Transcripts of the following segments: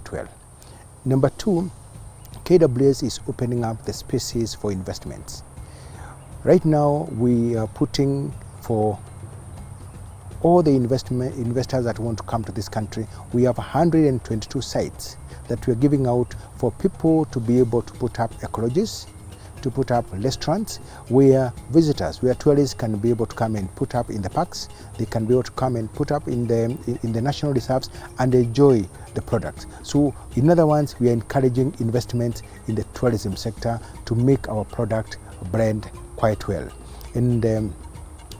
quite well. Number two, KWS is opening up the spaces for investments. Right now, we are putting for all the investors that want to come to this country. We have 122 sites that we are giving out for people to be able to put up ecologies, to put up restaurants where visitors, where tourists can be able to come and put up in the parks. They can be able to come and put up in the national reserves and enjoy the products. So in other words, we are encouraging investments in the tourism sector to make our product brand quite well. And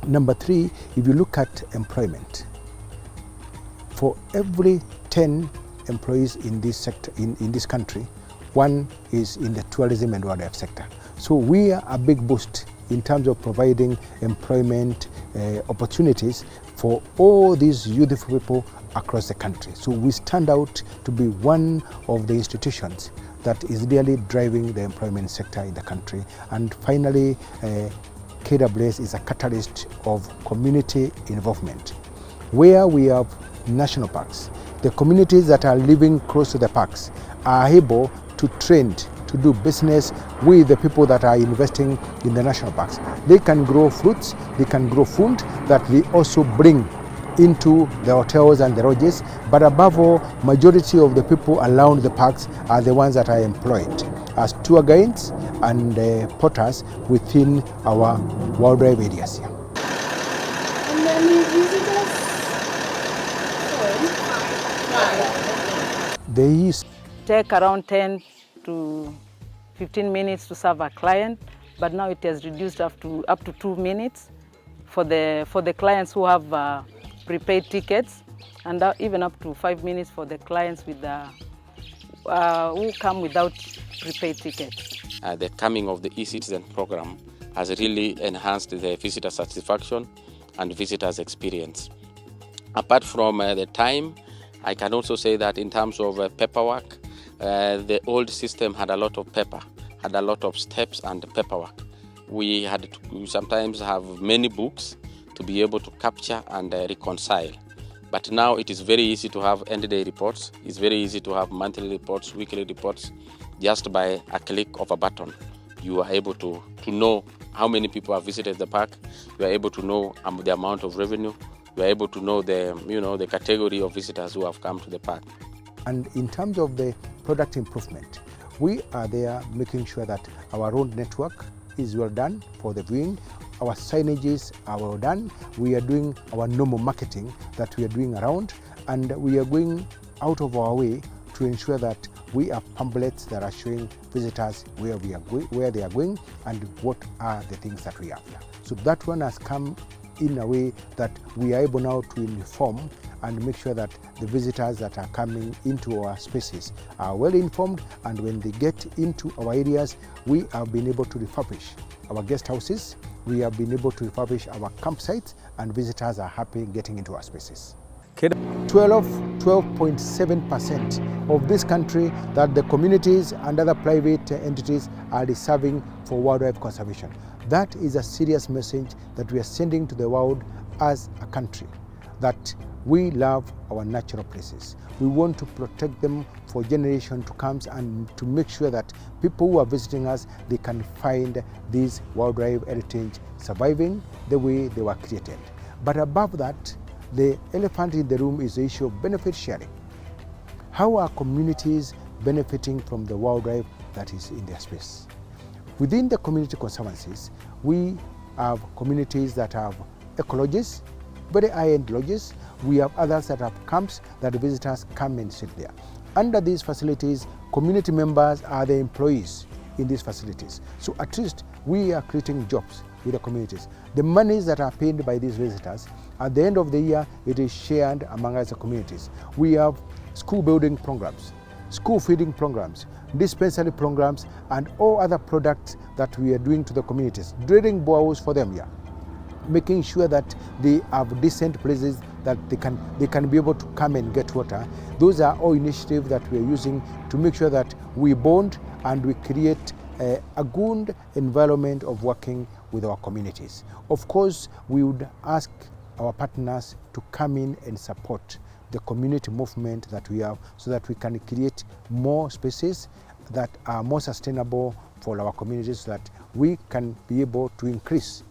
number three, if you look at employment, for every 10 employees in this sector, in this country, one is in the tourism and wildlife sector. So we are a big boost in terms of providing employment opportunities for all these youthful people across the country. So we stand out to be one of the institutions that is really driving the employment sector in the country. And finally, KWS is a catalyst of community involvement. Where we have national parks, the communities that are living close to the parks are able to trend to do business with the people that are investing in the national parks. They can grow fruits, they can grow food that they also bring into the hotels and the lodges, but above all, majority of the people around the parks are the ones that are employed as tour guides and porters within our wildlife areas here. And many visitors? They used take around 10 to 15 minutes to serve a client, but now it has reduced up to 2 minutes for the clients who have prepaid tickets, and even up to 5 minutes for the clients with who come without prepaid tickets. The coming of the e-citizen program has really enhanced the visitor satisfaction and visitors experience. Apart from the time, I can also say that in terms of paperwork, the old system had a lot of paper, had a lot of steps and paperwork. We had to sometimes have many books to be able to capture and reconcile. But now it is very easy to have end-day reports. It's very easy to have monthly reports, weekly reports. Just by a click of a button, you are able to know how many people have visited the park. You are able to know the amount of revenue. You are able to know the category of visitors who have come to the park. And in terms of the product improvement, we are there making sure that our road network is well done for the viewing. Our signages are well done. We are doing our normal marketing that we are doing around, and we are going out of our way to ensure that we have pamphlets that are showing visitors where we are going, where they are going, and what are the things that we have here. So that one has come in a way that we are able now to inform and make sure that the visitors that are coming into our spaces are well informed, and when they get into our areas, we have been able to refurbish our guest houses, we have been able to refurbish our campsites, and visitors are happy getting into our spaces. 12.7% of this country that the communities and other private entities are reserving for wildlife conservation. That is a serious message that we are sending to the world as a country, that we love our natural places. We want to protect them for generations to come, and to make sure that people who are visiting us, they can find these wildlife heritage surviving the way they were created. But above that, the elephant in the room is the issue of benefit sharing. How are communities benefiting from the wildlife that is in their space? Within the community conservancies, we have communities that have ecologies, very high-end lodges. We have others that have camps that the visitors come and sit there. Under these facilities, community members are the employees in these facilities. So at least we are creating jobs with the communities. The monies that are paid by these visitors, at the end of the year, it is shared among us the communities. We have school building programs, school feeding programs, dispensary programs, and all other products that we are doing to the communities, drilling boreholes for them here, making sure that they have decent places that they can be able to come and get water. Those are all initiatives that we are using to make sure that we bond and we create a good environment of working with our communities. Of course, we would ask our partners to come in and support the community movement that we have, so that we can create more spaces that are more sustainable for our communities, so that we can be able to increase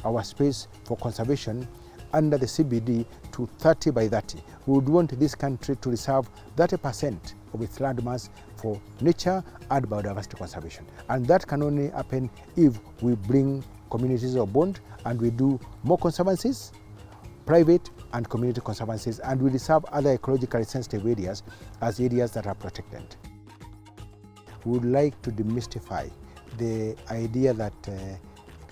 our space for conservation under the CBD to 30 by 30. We would want this country to reserve 30% of its land mass for nature and biodiversity conservation. And that can only happen if we bring communities of bond and we do more conservancies, private and community conservancies, and we reserve other ecologically sensitive areas as areas that are protected. We would like to demystify the idea that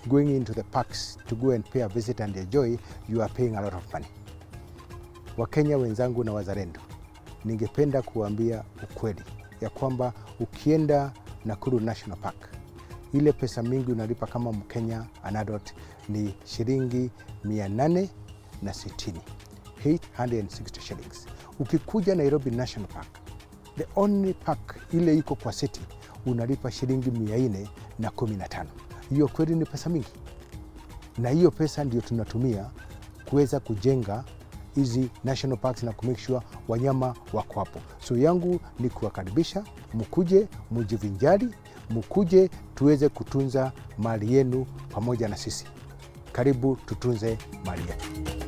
going into the parks to go and pay a visit and enjoy, you are paying a lot of money. Wakenya wenzangu na wazalendo, ningependa kuambia ukweli ya kwamba ukienda Nakuru National Park, ile pesa mingi unalipa kama Mkenya an adult ni shilingi 860, 860 shillings. Ukikuja Nairobi National Park, the only park ile iko kwa city, unalipa shilingi 415. Hiyo kweli ni pesa mingi, na hiyo pesa ndio tunatumia kuweza kujenga hizi national parks na kumake sure wanyama wako hapo. So yangu ni kuwakaribisha, mkuje, mujivinjari, mkuje tuweze kutunza mali yenu pamoja na sisi. Karibu tutunze mali yetu.